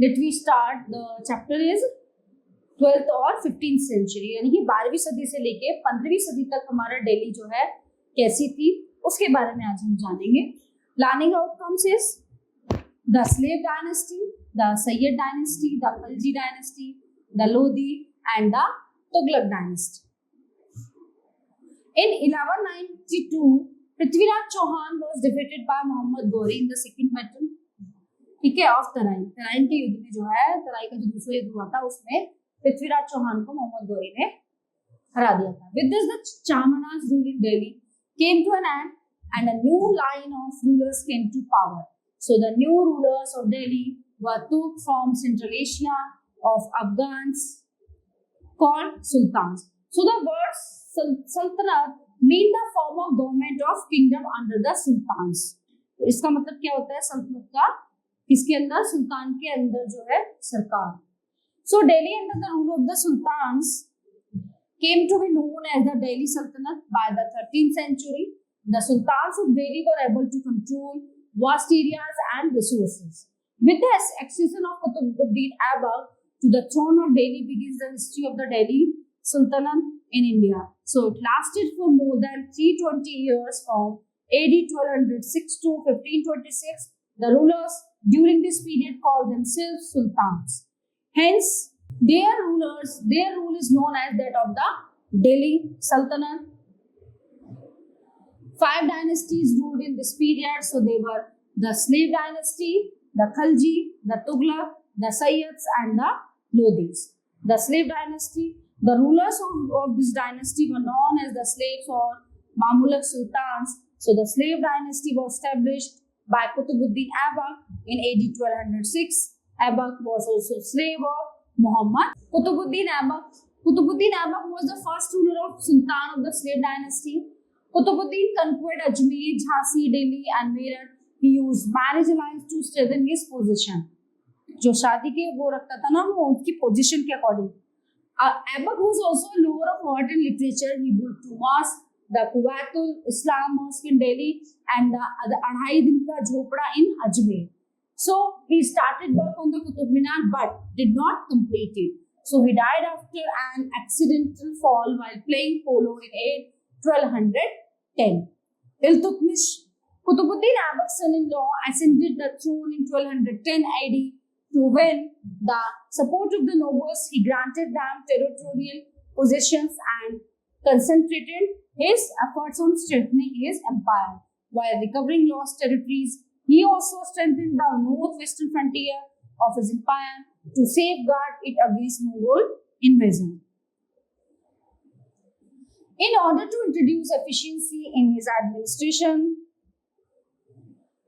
Late we start the chapter is 12th और 15th century, यानी कि 12वीं सदी से लेके 15वीं सदी तक हमारा दिल्ली जो है कैसी थी उसके बारे में आज हम जानेंगे। Planning outcomes is the slave dynasty, the Sayyid dynasty, the Khalji dynasty, the Lodi and the Tughlaq dynasty. In 1192, Prithviraj Chauhan was defeated by Muhammad Ghori in the second battle, ठीक है, ऑफ तराइन। तराइन के युद्ध में जो है, तराइन का जो दूसरा युद्ध हुआ था उसमें पृथ्वीराज चौहान को मोहम्मद गौरी ने हरा दिया था। With this, the Chamanas rule in Delhi came to an end and a new line of rulers came to power. So the new rulers of Delhi were took from Central Asia of Afghans called sultans. So the words Sultanate mean the form of government of kingdom under the sultans. तो इसका मतलब क्या होता है सल्तनत का? किसके अंदर? सुल्तान के अंदर जो है सरकार। So Delhi under the rule of the sultans came to be known as the Delhi Sultanate by the 13th century. The sultans of Delhi were able to control vast areas and resources. With the accession of Qutbuddin Aibak to the throne of Delhi begins the history of the Delhi Sultanate in India. So it lasted for more than 320 years from AD 1206 to 1526. The rulers during this period called themselves sultans. Hence, their rule is known as that of the Delhi Sultanate. 5 dynasties ruled in this period. So they were the slave dynasty, the Khalji, the Tughlaq, the Sayyids and the Lodhis. The slave dynasty, the rulers of this dynasty were known as the slaves or Mamluk sultans. So the slave dynasty was established by Qutbuddin Aibak in AD 1206. Aibak was also slave of Muhammad. Qutbuddin Aibak was the first ruler of sultan of the slave dynasty. Qutbuddin conquered Ajmer, Jhansi, Delhi and Meerut. He used marriage alliance to strengthen his position. जो शादी के वो रखता था ना, वो उनकी position के according. Aibak was also a lover of art and literature. He built 2 mosques, the Quwaitul Islam Mosque in Delhi and the Adhai Din Ka Jhopda in Ajmer. So he started work on the Qutub Minar but did not complete it. So he died after an accidental fall while playing polo in 1210. Iltutmish, Qutbuddin Aibak's son-in-law, ascended the throne in 1210 AD. To win the support of the nobles, he granted them territorial possessions and concentrated his efforts on strengthening his empire. While recovering lost territories, he also strengthened the northwestern frontier of his empire to safeguard it against Mongol invasion. In order to introduce efficiency in his administration,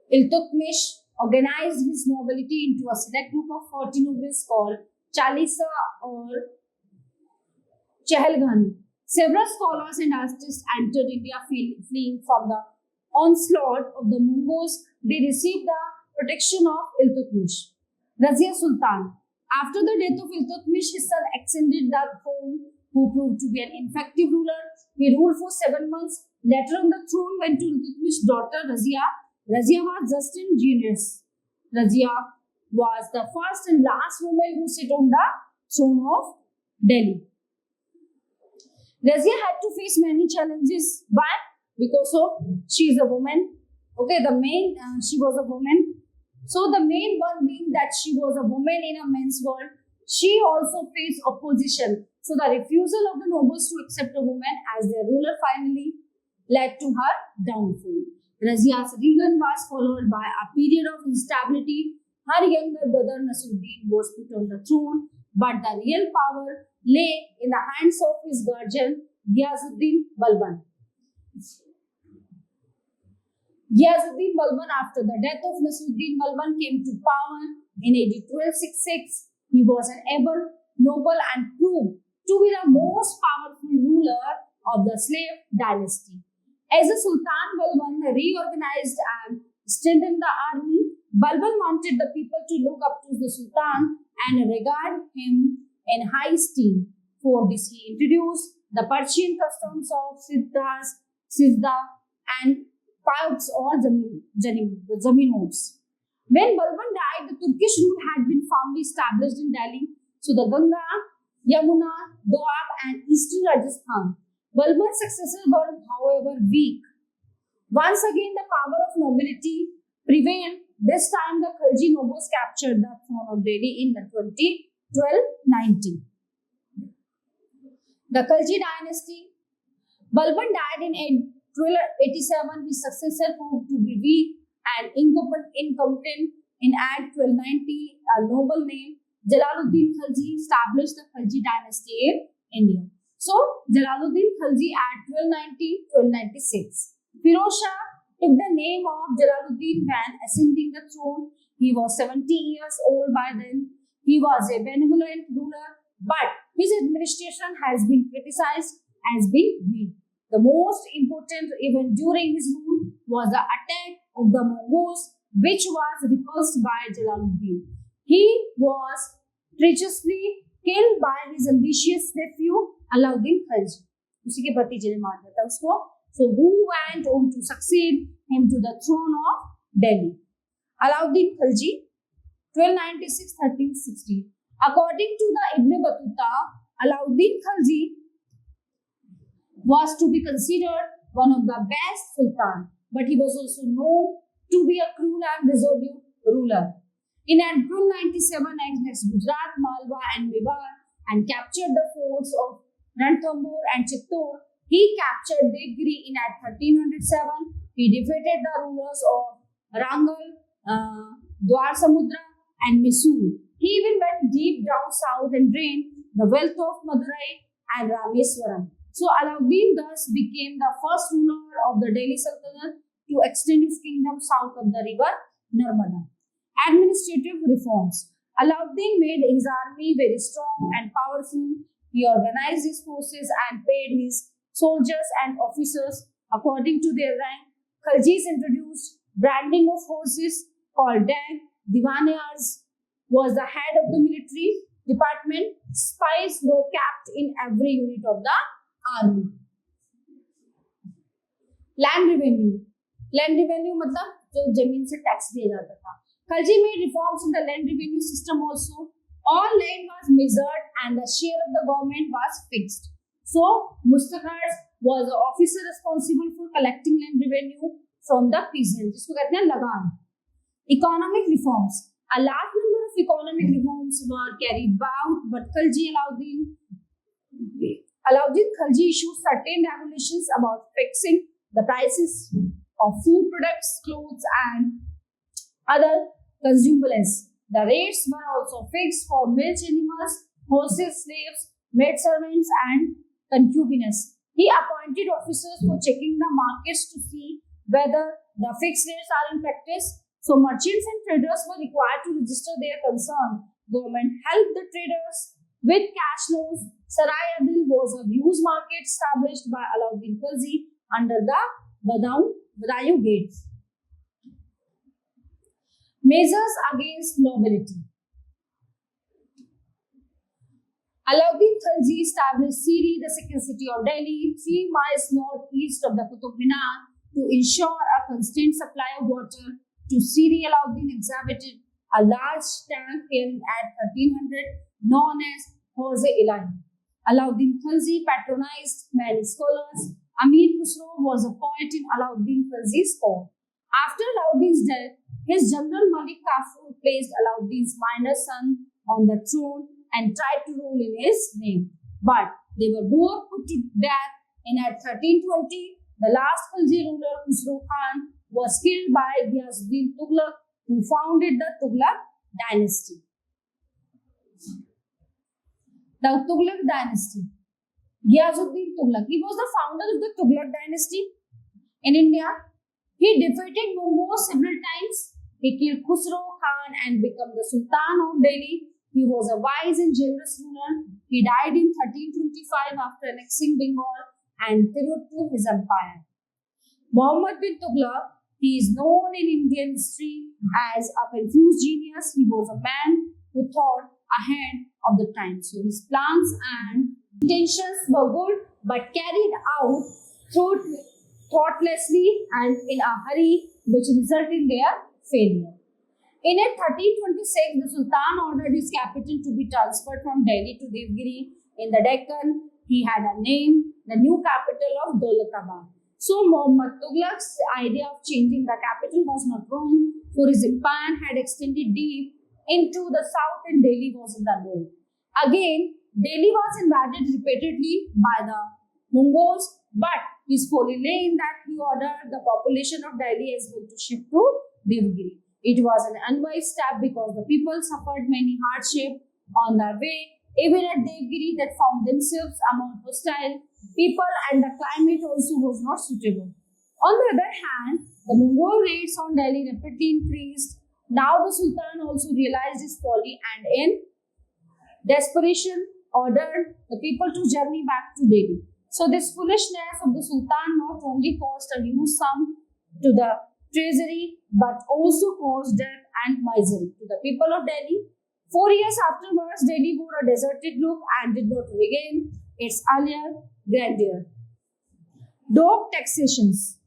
Iltutmish organized his nobility into a select group of 40 nobles called Chalisa or Chehalgani. Several scholars and artists entered India fleeing from the onslaught of the Mongols. They received the protection of Iltutmish. Razia Sultan. After the death of Iltutmish, his son ascended the throne, who proved to be an ineffective ruler. He ruled for 7 months. Later on the throne went to Iltutmish's daughter Razia. Razia was just ingenious. Razia was the first and last woman who sat on the throne of Delhi. Razia had to face many challenges. Why? Because she is a woman. Okay, she was a woman. So the main one being that she was a woman in a man's world. She also faced opposition. So the refusal of the nobles to accept a woman as their ruler finally led to her downfall. Razia's reign was followed by a period of instability. Her younger brother Nasruddin was put on the throne, but the real power lay in the hands of his guardian Ghiyazuddin Balban. Ghiyazuddin Balban, after the death of Nasruddin Balban, came to power in AD 1266. He was an able noble and proved to be the most powerful ruler of the slave dynasty. As a Sultan, Balban reorganized and strengthened the army. Balban wanted the people to look up to the Sultan and regard him in high esteem. For this, he introduced the Persian customs of Sizda and Payuts or Zaminots. When Balban died, the Turkish rule had been firmly established in Delhi. So the Ganga, Yamuna, Doab and eastern Rajasthan. Balban's successors were, however, weak. Once again, the power of nobility prevailed. This time, the Khalji nobles captured the throne of Delhi in the 1290. The Khalji dynasty. Balban died in 1287. His successor proved to be weak and incompetent. In 1290, a noble named Jalaluddin Khalji established the Khalji dynasty in India. So, Jalaluddin Khalji at 1290-1296. Firoz Shah took the name of Jalaluddin when ascending the throne. He was 70 years old by then. He was a benevolent ruler, but his administration has been criticized as being weak. The most important event during his rule was the attack of the Mongols, which was repulsed by Jalaluddin. He was treacherously killed by his ambitious nephew Alauddin Khalji. उसी के भतीजे ने मार दिया था उसको. So who went on to succeed him to the throne of Delhi? Alauddin Khalji, 1296-1360. According to the Ibn Battuta, Alauddin Khalji was to be considered one of the best sultan, but he was also known to be a cruel and resolute ruler. In 1297, annexed Gujarat, Malwa and Mewar and captured the forts of Ranthambore and Chittor. He captured Devgiri in 1307. He defeated the rulers of Rangal, Dwar Samudra and Mysore. He even went deep down south and drained the wealth of Madurai and Rameswaram. So Alauddin thus became the first ruler of the Delhi Sultanate to extend his kingdom south of the river Narmada. Administrative reforms. Alauddin made his army very strong and powerful. He organized his forces and paid his soldiers and officers according to their rank. Khaljis introduced branding of horses called dag. Divanayars was the head of the military department. Spies were kept in every unit of the army. Land revenue. Land revenue मतलब जो जमीन से tax दिया जाता था. Khalji made reforms in the land revenue system also. All land was measured and the share of the government was fixed. So, Mustaqars was the officer responsible for collecting land revenue from the peasants. जिसको कहते हैं लगान. Economic reforms. A large number of economic reforms were carried out, but Alauddin Khalji issued certain regulations about fixing the prices of food products, clothes, and other consumables. The rates were also fixed for milch animals, horses, slaves, maidservants, and concubines. He appointed officers for checking the markets to see whether the fixed rates are in practice. So merchants and traders were required to register their concern. Government helped the traders with cash loans. Sarai Adil was a huge market established by Alauddin Khalji under the Badayu Gates. Measures against nobility. Alauddin Khalji established Siri, the second city of Delhi, 3 miles northeast of the Qutub Minar, to ensure a constant supply of water. To Siri, Alauddin exhibited a large tank carrying at 1300 known as Hauze Ilahi. Alauddin Khalji patronized many scholars. Amir Khusro was a poet in Alauddin Khalji's court. After Alauddin's death, his general Malik Kafur placed Alauddin's minor son on the throne and tried to rule in his name. But they were both put to death in 1320. The last Khalji ruler, Khusro Khan, was killed by Ghiyasuddin Tughlaq, who founded the Tughlaq dynasty. The Tughlaq dynasty. Ghiyasuddin Tughlaq. He was the founder of the Tughlaq dynasty in India. He defeated Mongols several times. He killed Khusro Khan and became the Sultan of Delhi. He was a wise and generous ruler. He died in 1325 after annexing Bengal and Tirutu his empire. Muhammad bin Tughlaq, he is known in Indian history as a confused genius. He was a man who thought ahead of the time. So his plans and intentions were good but carried out thoughtlessly and in a hurry, which resulted in their failure. In 1326, the Sultan ordered his capital to be transferred from Delhi to Devgiri in the Deccan. He had a name, the new capital of Dolatabad. So Muhammad Tughlaq's idea of changing the capital was not wrong, for his empire had extended deep into the south and Delhi was in the north. Again, Delhi was invaded repeatedly by the Mongols, but his folly lay in that he ordered the population of Delhi as well to shift to Devgiri. It was an unwise step because the people suffered many hardships on their way, even at Devgiri that found themselves among hostile people and the climate also was not suitable. On the other hand, the Mongol raids on Delhi rapidly increased. Now the Sultan also realized his folly and in desperation ordered the people to journey back to Delhi. So this foolishness of the Sultan not only cost a huge sum to the treasury but also caused death and misery to the people of Delhi. 4 years afterwards, Delhi wore a deserted look and did not regain its earlier grandeur. Dog taxations.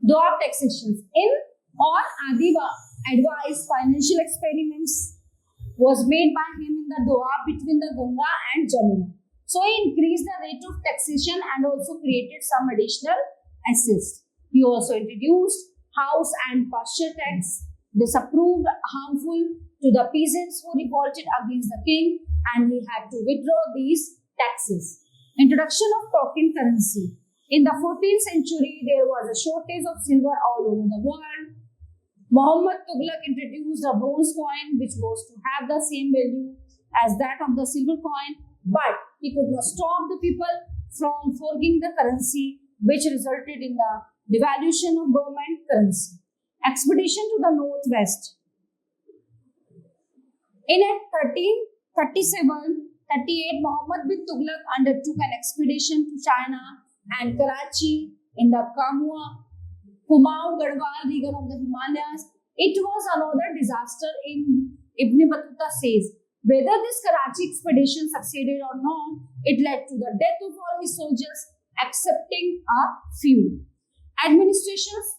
In all Adiva advised financial experiments was made by him in the Doab between the Ganga and Jamuna. So he increased the rate of taxation and also created some additional assets. He also introduced house and pasture tax. This proved harmful to the peasants who revolted against the king and he had to withdraw these taxes. Introduction of token currency. In the 14th century, there was a shortage of silver all over the world. Muhammad Tughlaq introduced a bronze coin which was to have the same value as that of the silver coin, but he could not stop the people from forging the currency, which resulted in the devaluation of government currency. Expedition to the northwest. In 1337-38, Muhammad bin Tughlaq undertook an expedition to China and Karachi in the Kumaon Garhwal region of the Himalayas. It was another disaster in Ibn Battuta says. Whether this Karachi expedition succeeded or not, it led to the death of all his soldiers excepting a few. Administrations.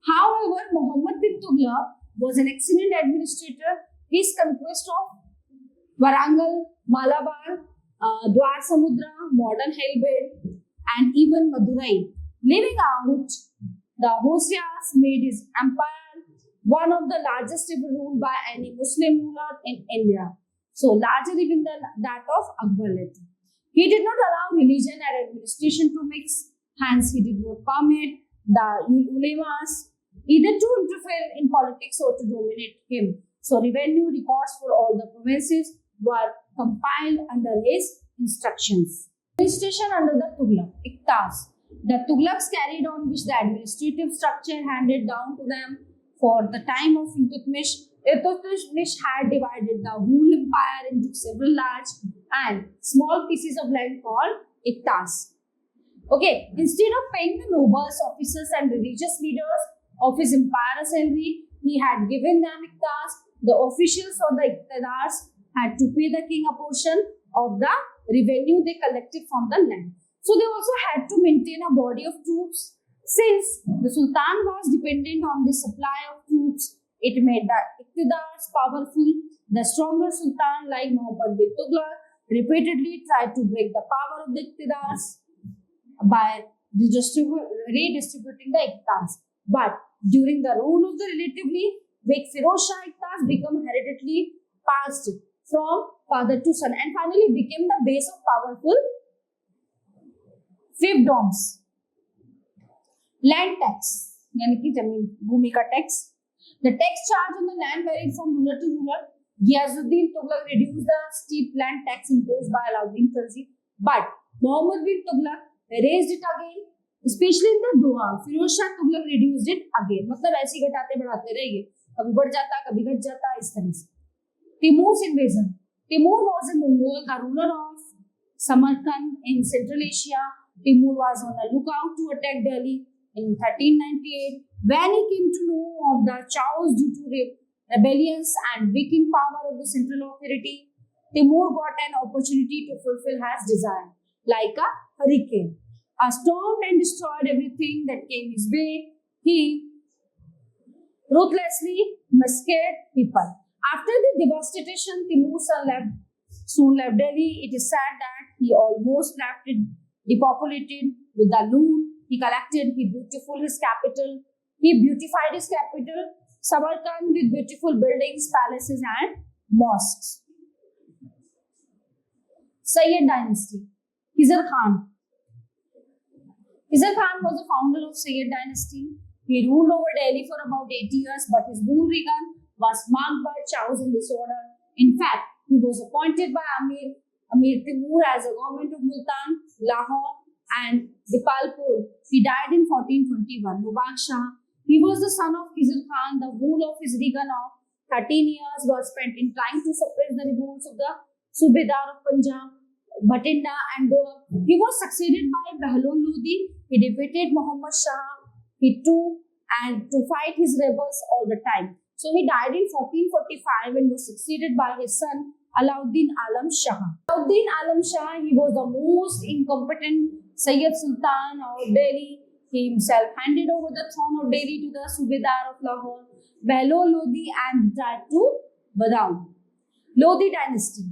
However, Muhammad bin Tughlaq was an excellent administrator. His conquest of Warangal, Malabar, Dwar Samudra, modern Helbed, and even Madurai, leaving out the Hoysalas, made his empire one of the largest ever ruled by any Muslim ruler in India. So larger even than that of Akbar. He did not allow religion and administration to mix, hence he did not permit the ulemas either to interfere in politics or to dominate him. So revenue records for all the provinces were compiled under his instructions. Administration under the Tughlaq. Iqtas. The Tughlaqs carried on which the administrative structure handed down to them for the time of Iltutmish. Iltutmish had divided the whole empire into several large and small pieces of land called Iqtas. Okay, instead of paying the nobles, officers and religious leaders of his empire a salary, he had given them Iqtas. The officials or the Iqtidars had to pay the king a portion of the revenue they collected from the land. So they also had to maintain a body of troops. Since the Sultan was dependent on the supply of troops, it made the Iqtidars powerful. The stronger Sultan like Muhammad bin Tughlaq repeatedly tried to break the power of the Iqtidars by redistributing the Iqtas. But during the rule of the relatively weak Firoz Shah, Iqtas became hereditary passed from father to son and finally became the base of powerful fiefdoms. Land tax, यानी कि जमीन भूमि का tax. The tax charge on the land varied from ruler to ruler. Ghiyazuddin Tughlaq reduced the steep land tax imposed by Alauddin Khilji, but Muhammad bin Tughlaq raised it again, especially in the Doha. Firoz Shah Tughlaq reduced it again. मतलब ऐसे ही घटाते बढ़ाते रहेंगे, कभी बढ़ जाता कभी घट जाता इस तरह से. Timur's invasion. Timur was a Mongol, the ruler of Samarkand in Central Asia. Timur was on the lookout to attack Delhi in 1398. When he came to know of the chaos due to rebellions and weakening power of the central authority, Timur got an opportunity to fulfill his desire. Like a hurricane, stormed and destroyed everything that came his way. He ruthlessly massacred people. After the devastation, Timur soon left Delhi. It is sad that he almost left it depopulated with the loot he collected. He beautified his capital. Samarkand, with beautiful buildings, palaces, and mosques. Sayyid dynasty. Khizr Khan. Khizr Khan was the founder of Sayyid dynasty. He ruled over Delhi for about 80 years, but his rule reign was marked by chaos and disorder. In fact, he was appointed by Amir Timur as a government of Multan, Lahore, and Dipalpur. He died in 1421. Mubak Shah. He was the son of Khizr Khan. The whole of his reign of 13 years was spent in trying to suppress the revolts of the Subedar of Punjab, Bhatinda, and Doab. He was succeeded by Bahlol Lodi. He defeated Muhammad Shah. He too, and to fight his rebels all the time. So he died in 1445 and was succeeded by his son Alauddin Alam Shah. Alauddin Alam Shah, he was the most incompetent Sayyid Sultan of Delhi. He himself handed over the throne of Delhi to the Subedar of Lahore, Bahlol Lodi, and tried to Badaun. Lodi dynasty.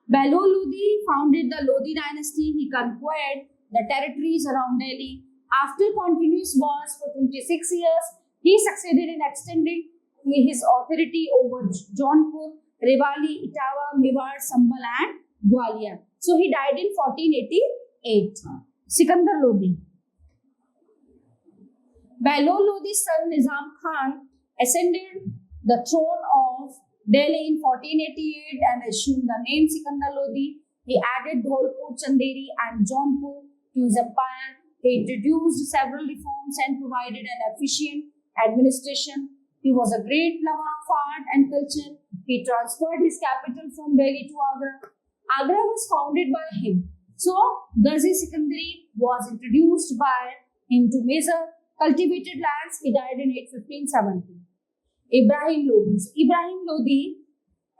Bahlol Lodi founded the Lodi dynasty. He conquered the territories around Delhi. After continuous wars for 26 years, he succeeded in extending his authority over Jaunpur, Rewari, Etawah, Mewar, Sambhal, and Gwalior. So he died in 1488. Sikandar Lodi. Bahlol Lodi's son Nizam Khan ascended the throne of Delhi in 1488 and assumed the name Sikandar Lodi. He added Dholpur, Chanderi, and Jaunpur to his empire. He introduced several reforms and provided an efficient administration. He was a great lover of art and culture. He transferred his capital from Delhi to Agra. Agra was founded by him. So, Ghazi Sikandari was introduced by him to measure cultivated lands. He died in 1570. Ibrahim Lodi. So, Ibrahim Lodi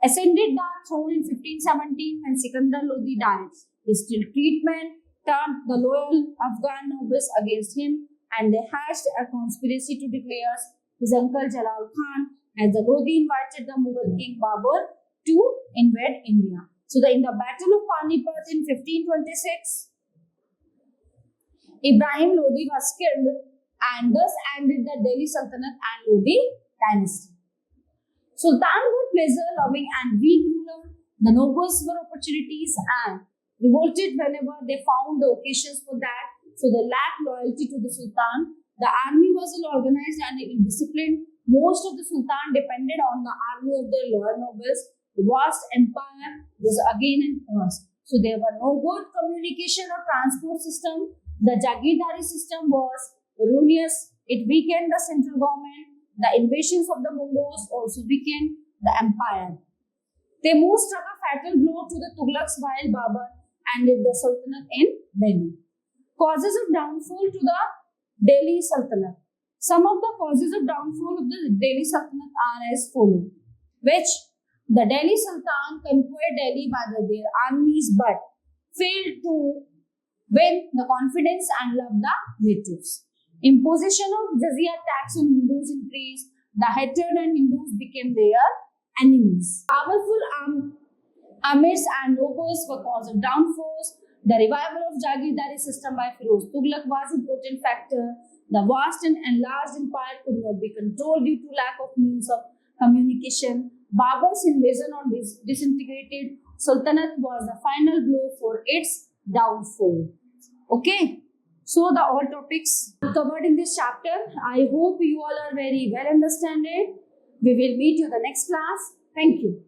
ascended the throne in 1517 when Sikandar Lodi died. His treatment turned the loyal Afghan nobles against him, and they hatched a conspiracy to declare his uncle Jalal Khan as the Lodi invited the Mughal king Babur to invade India. So in the Battle of Panipat in 1526, Ibrahim Lodi was killed and thus ended the Delhi Sultanate and Lodi dynasty. Sultan were pleasure-loving and weak ruler. The nobles were opportunities and revolted whenever they found the occasions for that. So they lacked loyalty to the Sultan. The army was ill-organized and ill-disciplined. Most of the Sultan depended on the army of their loyal nobles. The vast empire was again in chaos. So there were no good communication or transport system. The Jagirdari system was erroneous. It weakened the central government. The invasions of the Mongols also weakened the empire. Timur struck a fatal blow to the Tughlaqs while Babur ended the Sultanate in Delhi. Causes of downfall to the Delhi Sultanate. Some of the causes of downfall of the Delhi Sultanate are as follows, which the Delhi Sultan conquered Delhi by their armies but failed to win the confidence and love the natives. Imposition of jizya tax on Hindus increased. The hatred and Hindus became their enemies. Powerful amirs and nobles were cause of downfalls. The revival of Jagirdari system by Firoz Tughlaq was an important factor. The vast and enlarged empire could not be controlled due to lack of means of communication. Babur's invasion on this disintegrated Sultanate was the final blow for its downfall. Okay, so the all topics covered in this chapter. I hope you all are very well understand it. We will meet you the next class. Thank you.